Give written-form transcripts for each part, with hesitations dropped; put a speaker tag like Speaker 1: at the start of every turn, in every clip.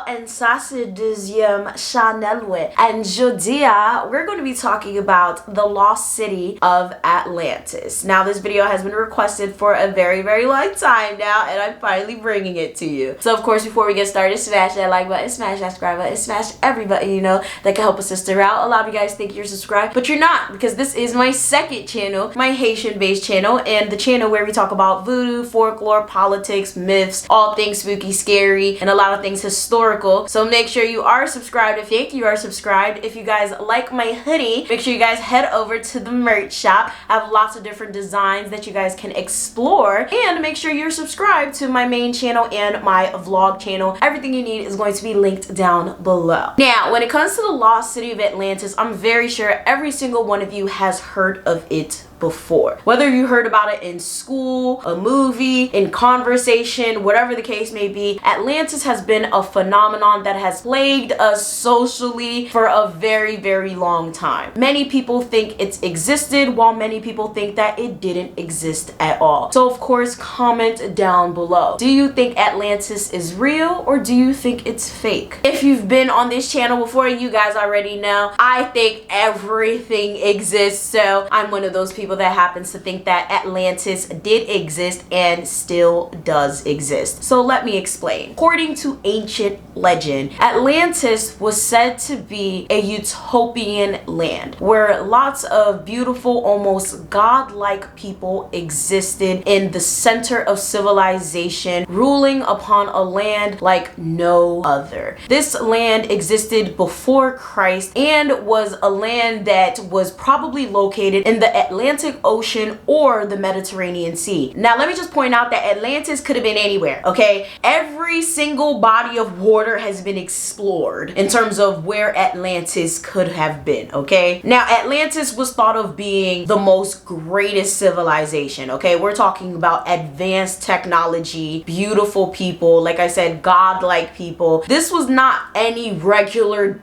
Speaker 1: and ça c'est deuxième Chanel and Jodia, we're going to be talking about the lost city of Atlantis. Now this video has been requested for a very long time now, and I'm finally bringing it to you. So of course, before we get started, smash that like button, smash that subscribe button, smash every button you know that can help a sister out. A lot of you guys think you're subscribed, but you're not, because this is my second channel, my Haitian based channel, and the channel where we talk about voodoo, folklore, politics, myths, all things spooky, scary, and a lot of things historical. So make sure you are subscribed if you are subscribed. If you guys like my hoodie, make sure you guys head over to the merch shop. I have lots of different designs that you guys can explore, and make sure you're subscribed to my main channel and my vlog channel. Everything you need is going to be linked down below. Now, when it comes to the lost city of Atlantis, I'm very sure every single one of you has heard of it before. Whether you heard about it in school, a movie, in conversation, whatever the case may be, Atlantis has been a phenomenon that has plagued us socially for a very long time. Many people think it's existed, while many people think that it didn't exist at all. So of course, comment down below. Do you think Atlantis is real, or do you think it's fake? If you've been on this channel before, you guys already know I think everything exists, so I'm one of those people that happens to think that Atlantis did exist and still does exist. So let me explain. According to ancient legend, Atlantis was said to be a utopian land where lots of beautiful, almost godlike people existed in the center of civilization, ruling upon a land like no other. This land existed before Christ and was a land that was probably located in the Atlantic Ocean or the Mediterranean Sea. Now let me just point out that Atlantis could have been anywhere, okay? Every single body of water has been explored in terms of where Atlantis could have been, okay? Now Atlantis was thought of being the most greatest civilization, okay? We're talking about advanced technology, beautiful people, like I said, godlike people. This was not any regular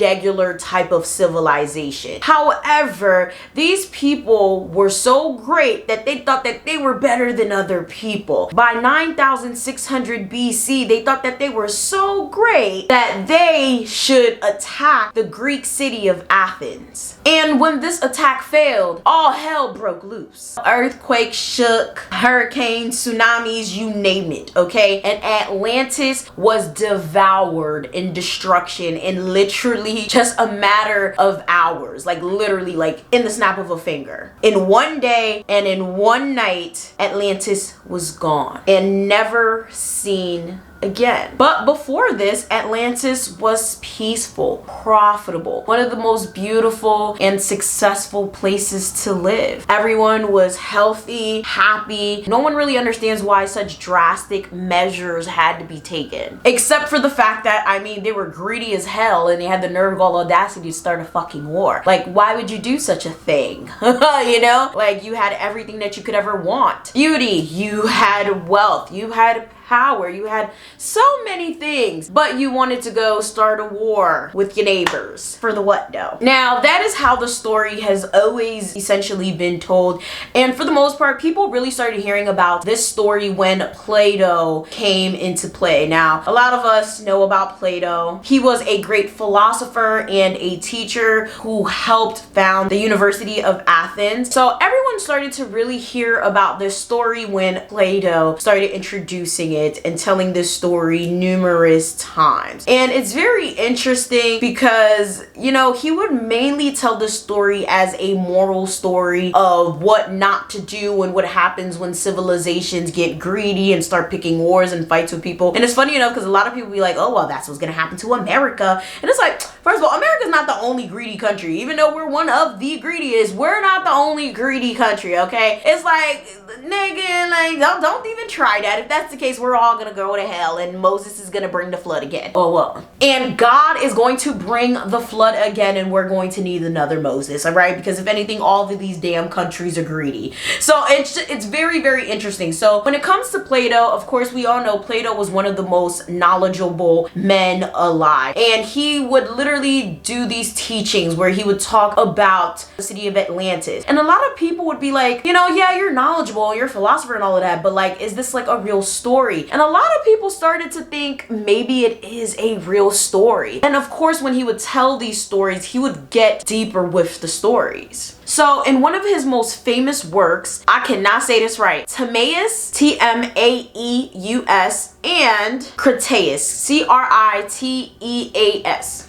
Speaker 1: type of civilization. However, these people were so great that they thought that they were better than other people. By 9600 BC, they thought that they were so great that they should attack the Greek city of Athens. And when this attack failed, all hell broke loose. Earthquakes shook, hurricanes, tsunamis, you name it, okay? And Atlantis was devoured in destruction in literally just a matter of hours, like literally like in the snap of a finger. In one day and in one night, Atlantis was gone and never seen again. But before this, Atlantis was peaceful, profitable, one of the most beautiful and successful places to live. Everyone was healthy, happy. No one really understands why such drastic measures had to be taken, except for the fact that, I mean, they were greedy as hell and they had the nerve, gall, audacity to start a fucking war. Like, why would you do such a thing? You know, like, you had everything that you could ever want. Beauty, you had wealth, you had power, you had so many things, but you wanted to go start a war with your neighbors for the what though? Now that is how the story has always essentially been told, and for the most part people really started hearing about this story when Plato came into play. Now a lot of us know about Plato. He was a great philosopher and a teacher who helped found the University of Athens. So everyone started to really hear about this story when Plato started introducing it and telling this story numerous times. And it's very interesting because, you know, he would mainly tell the story as a moral story of what not to do and what happens when civilizations get greedy and start picking wars and fights with people. And it's funny enough because a lot of people be like, oh well, that's what's gonna happen to America. And it's like, first of all, America's not the only greedy country. Even though we're one of the greediest, we're not the only greedy country, okay? It's like, nigga, like, don't even try that. If that's the case, we're all gonna go to hell and Moses is gonna bring the flood again. Oh well. And God is going to bring the flood again, and we're going to need another Moses, all right? Because if anything, all of these damn countries are greedy. So it's very interesting. So when it comes to Plato, of course, we all know Plato was one of the most knowledgeable men alive. And he would literally do these teachings where he would talk about the city of Atlantis. And a lot of people would be like, you know, yeah, you're knowledgeable, you're a philosopher and all of that, but like, is this like a real story? story. And a lot of people started to think maybe it is a real story. And of course, when he would tell these stories, he would get deeper with the stories. So in one of his most famous works, I cannot say this right, Timaeus, T-M-A-E-U-S, and Critias, C-R-I-T-E-A-S.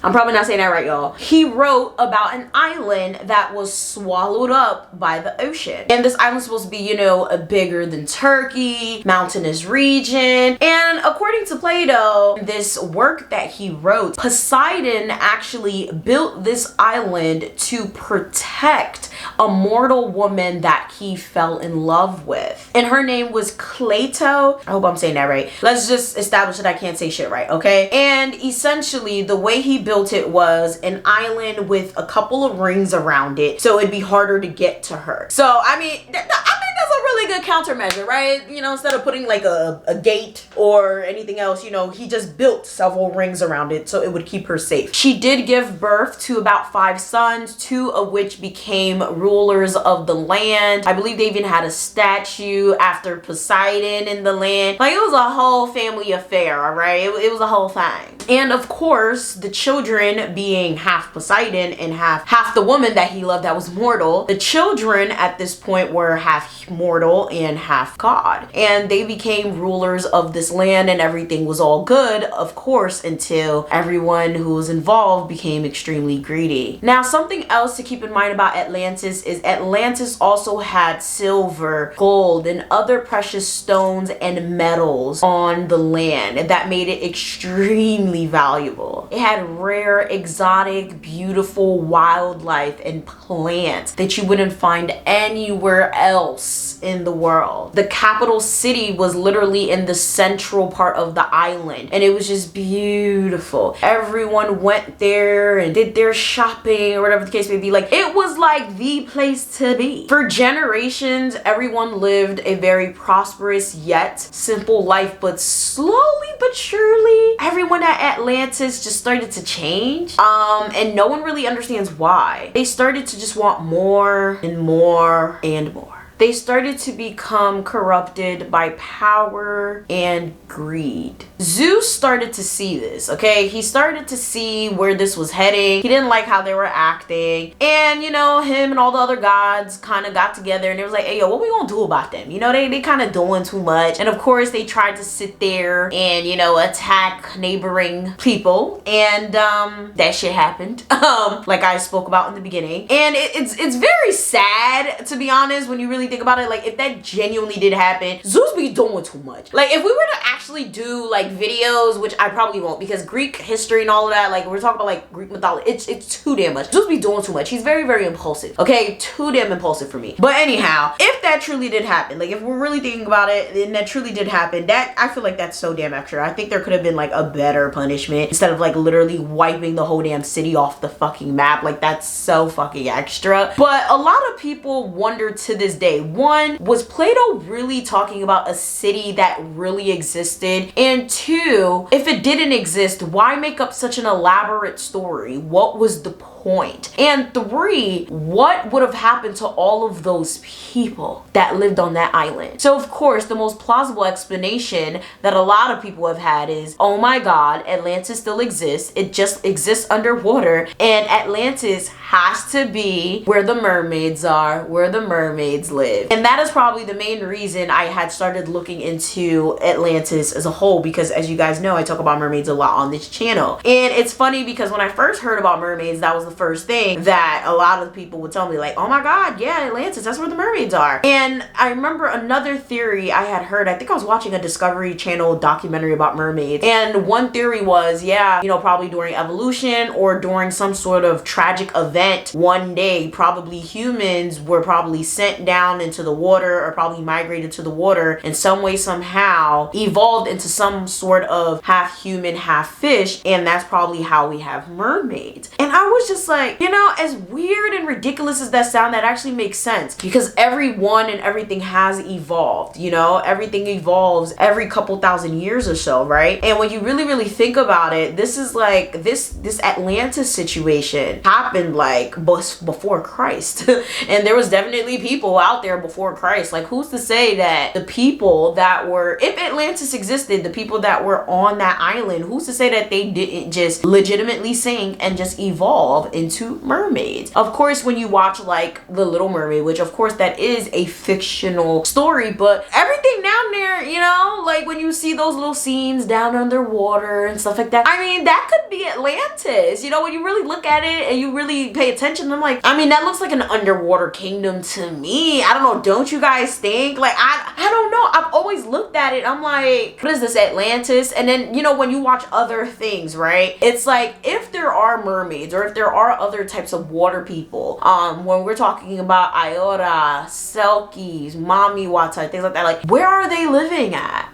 Speaker 1: I'm probably not saying that right, y'all. He wrote about an island that was swallowed up by the ocean. And this island's supposed to be, you know, a bigger than Turkey, mountainous region. And according to Plato, this work that he wrote, Poseidon actually built this island to protect a mortal woman that he fell in love with. And her name was Plato. I hope I'm saying that right. Let's just establish that I can't say shit right, okay? And essentially, the way he built it was an island with a couple of rings around it, so it'd be harder to get to her. So, I mean, that's a really good countermeasure, right? You know, instead of putting like a gate or anything else, you know, he just built several rings around it so it would keep her safe. She did give birth to about 5 sons, 2 of which became rulers of the land. I believe they even had a statue after Poseidon in the land. Like, it was a whole family affair, all right? It was a whole thing. And of course, the children being half Poseidon and half the woman that he loved that was mortal, the children at this point were half mortal and half god. And they became rulers of this land and everything was all good, of course, until everyone who was involved became extremely greedy. Now, something else to keep in mind about Atlantis is Atlantis also had silver, gold, and other precious stones and metals on the land, and that made it extremely valuable. It had rare, exotic, beautiful wildlife and plants that you wouldn't find anywhere else in the world. The capital city was literally in the central part of the island, and it was just beautiful. Everyone went there and did their shopping or whatever the case may be. Like, it was like the place to be. For generations, everyone lived a very prosperous yet simple life, but slowly but surely, everyone at Atlantis just started to change. And no one really understands why. They started to just want more and more and more. They started to become corrupted by power and greed. Zeus started to see this, okay? He started to see where this was heading. He didn't like how they were acting. And, you know, him and all the other gods kind of got together and it was like, hey, yo, what we gonna do about them? You know, they kind of doing too much. And of course, they tried to sit there and, you know, attack neighboring people. And that shit happened, like I spoke about in the beginning. And it's very sad, to be honest, when you really think about it. Like, if that genuinely did happen, Zeus be doing too much. Like, if we were to actually do like videos, which I probably won't, because Greek history and all of that, like we're talking about like Greek mythology, it's too damn much. Zeus be doing too much. He's very, very impulsive, okay? Too damn impulsive for me. But anyhow, if that truly did happen, like if we're really thinking about it and that truly did happen, that I feel like that's so damn extra. I think there could have been like a better punishment instead of like literally wiping the whole damn city off the fucking map. Like, that's so fucking extra. But a lot of people wonder to this day, one, was Plato really talking about a city that really existed? And two, if it didn't exist, why make up such an elaborate story? What was the point? And three, what would have happened to all of those people that lived on that island? So of course, the most plausible explanation that a lot of people have had is, oh my god, Atlantis still exists. It just exists underwater, and Atlantis has to be where the mermaids are, where the mermaids live. And that is probably the main reason I had started looking into Atlantis as a whole, because as you guys know, I talk about mermaids a lot on this channel. And it's funny because when I first heard about mermaids, that was the first thing that a lot of people would tell me, like, oh my god, yeah, Atlantis, that's where the mermaids are. And I remember another theory I had heard, I think I was watching a Discovery Channel documentary about mermaids, and one theory was, yeah, you know, probably during evolution or during some sort of tragic event, one day probably humans were probably sent down into the water or probably migrated to the water in some way, somehow evolved into some sort of half human, half fish, and that's probably how we have mermaids. And I was just just like, you know, as weird and ridiculous as that sound, that actually makes sense because everyone and everything has evolved, you know, everything evolves every couple thousand years or so, right? And when you really think about it, this is like this Atlantis situation happened like before Christ. And there was definitely people out there before Christ. Like, who's to say that the people that were, if Atlantis existed, the people that were on that island, who's to say that they didn't just legitimately sink and just evolve into mermaids? Of course, when you watch like The Little Mermaid, which of course that is a fictional story, but everything down there, you know, like when you see those little scenes down underwater and stuff like that, I mean, that could be Atlantis. You know, when you really look at it and you really pay attention, I'm like, I mean, that looks like an underwater kingdom to me. I don't know, don't you guys think? Like, I don't know. I've always looked at it, I'm like, what is this, Atlantis? And then, you know, when you watch other things, right, it's like, if there are mermaids or if there are other types of water people, when we're talking about Iota, Selkies, Mami Wata, things like that, like, where are they living at?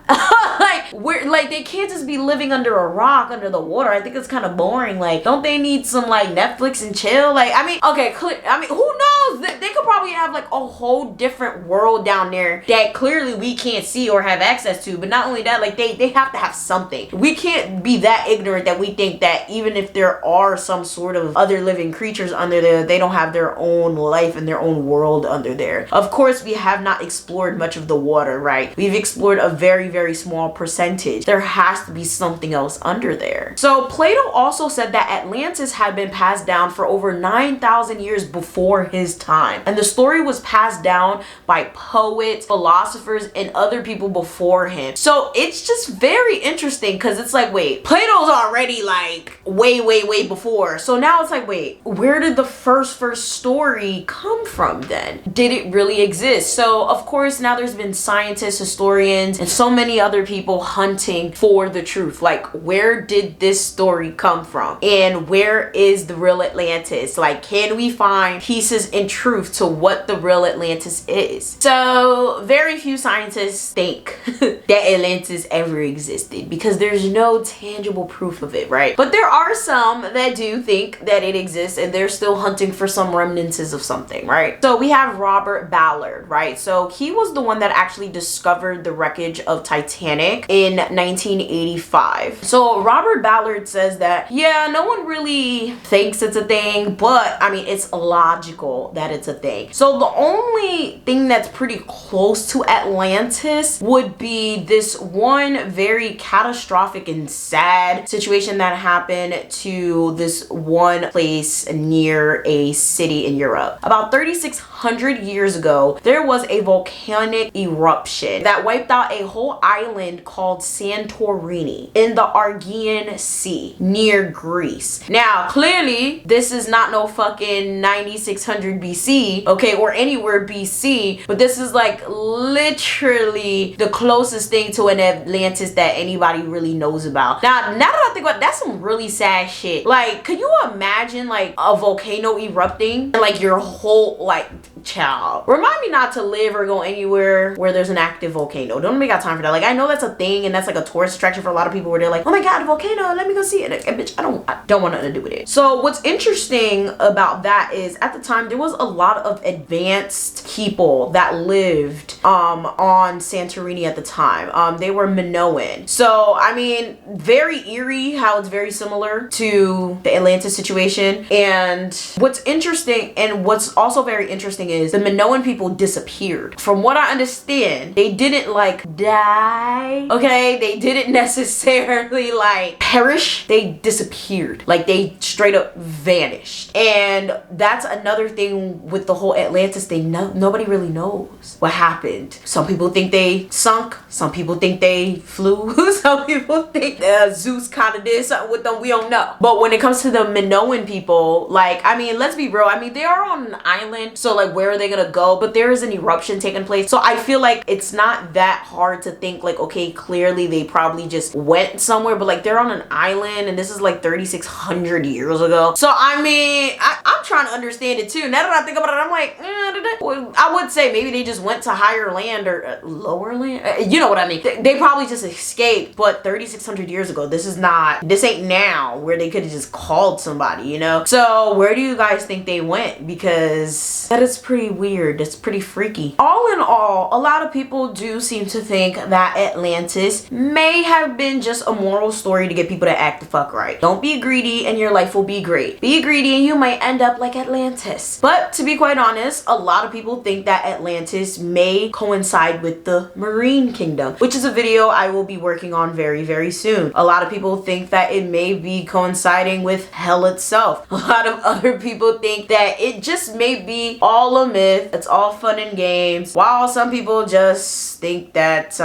Speaker 1: Like, where, like, they can't just be living under a rock under the water. I think it's kind of boring. Like, don't they need some like Netflix and chill? Like, I mean, okay, I mean, who knows? They could probably have like a whole different world down there that clearly we can't see or have access to. But not only that, like, they have to have something. We can't be that ignorant that we think that even if there are some sort of other living creatures under there, they don't have their own life and their own world under there. Of course, we have not explored much of the water, right? We've explored a very small percentage. There has to be something else under there. So Plato also said that Atlantis had been passed down for over 9,000 years before his time. And the story was passed down by poets, philosophers, and other people before him. So it's just very interesting because it's like, wait, Plato's already like way before. So now it's like, wait, where did the first story come from then? Did it really exist? So of course, now there's been scientists, historians, and so many other people hunting for the truth. Like, where did this story come from? And where is the real Atlantis? Like, can we find pieces in truth to what the real Atlantis is? So very few scientists think that Atlantis ever existed because there's no tangible proof of it, right? But there are some that do think that it exists and they're still hunting for some remnants of something, right? So we have Robert Ballard, right? So he was the one that actually discovered the wreckage of Titanic in 1985. So Robert Ballard says that, yeah, no one really thinks it's a thing, but I mean, it's logical that it's a thing. So the only thing that's pretty close to Atlantis would be this one very catastrophic and sad situation that happened to this one place near a city in Europe. About 3,600 years ago, there was a volcanic eruption that wiped out a whole island called Santorini in the Aegean Sea near Greece. Now, clearly, this is not no fucking 9600 BC, okay, or anywhere BC, but this is like literally the closest thing to an Atlantis that anybody really knows about. Now that I think about it, that's some really sad shit. Like, could you imagine like a volcano erupting and like your whole, like, child, remind me not to live or go anywhere where there's an active volcano. Don't make got time for that. Like, I know that's a thing and that's like a tourist attraction for a lot of people where they're like, oh my god, a volcano, let me go see it. And bitch, I don't want nothing to do with it. So what's interesting about that is at the time there was a lot of advanced people that lived on Santorini at the time. They were Minoan. So I mean, very eerie how it's very similar to the Atlantis situation. And what's interesting and what's also very interesting is the Minoan people disappeared. From what I understand, they didn't like die, okay? They didn't necessarily like perish. They disappeared. Like, they straight up vanished. And that's another thing with the whole Atlantis thing. Nobody really knows what happened. Some people think they sunk. Some people think they flew. Some people think Zeus kind of did something with them. We don't know. But when it comes to the Minoan people, like, I mean, let's be real. I mean, they are on an island. So like, where are they gonna go, but there is an eruption taking place. So I feel like it's not that hard to think like, okay, clearly they probably just went somewhere, but like they're on an island and this is like 3,600 years ago. So I mean, I'm trying to understand it too. Now that I think about it, I'm like, I would say maybe they just went to higher land or lower land. You know what I mean? They probably just escaped, but 3,600 years ago, this ain't now where they could have just called somebody, you know? So where do you guys think they went? Because that is pretty weird. That's pretty freaky. All in all, a lot of people do seem to think that Atlantis may have been just a moral story to get people to act the fuck right. Don't be greedy and your life will be great. Be greedy and you might end up like Atlantis. But to be quite honest, a lot of people think that Atlantis may coincide with the Marine Kingdom, which is a video I will be working on very, very soon. A lot of people think that it may be coinciding with hell itself. A lot of other people think that it just may be all a myth. It's all fun and games. While some people just think that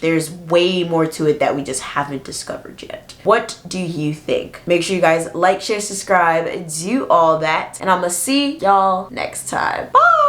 Speaker 1: there's way more to it that we just haven't discovered yet. What do you think? Make sure you guys like, share, subscribe, do all that. And I'm gonna see y'all next time. Bye!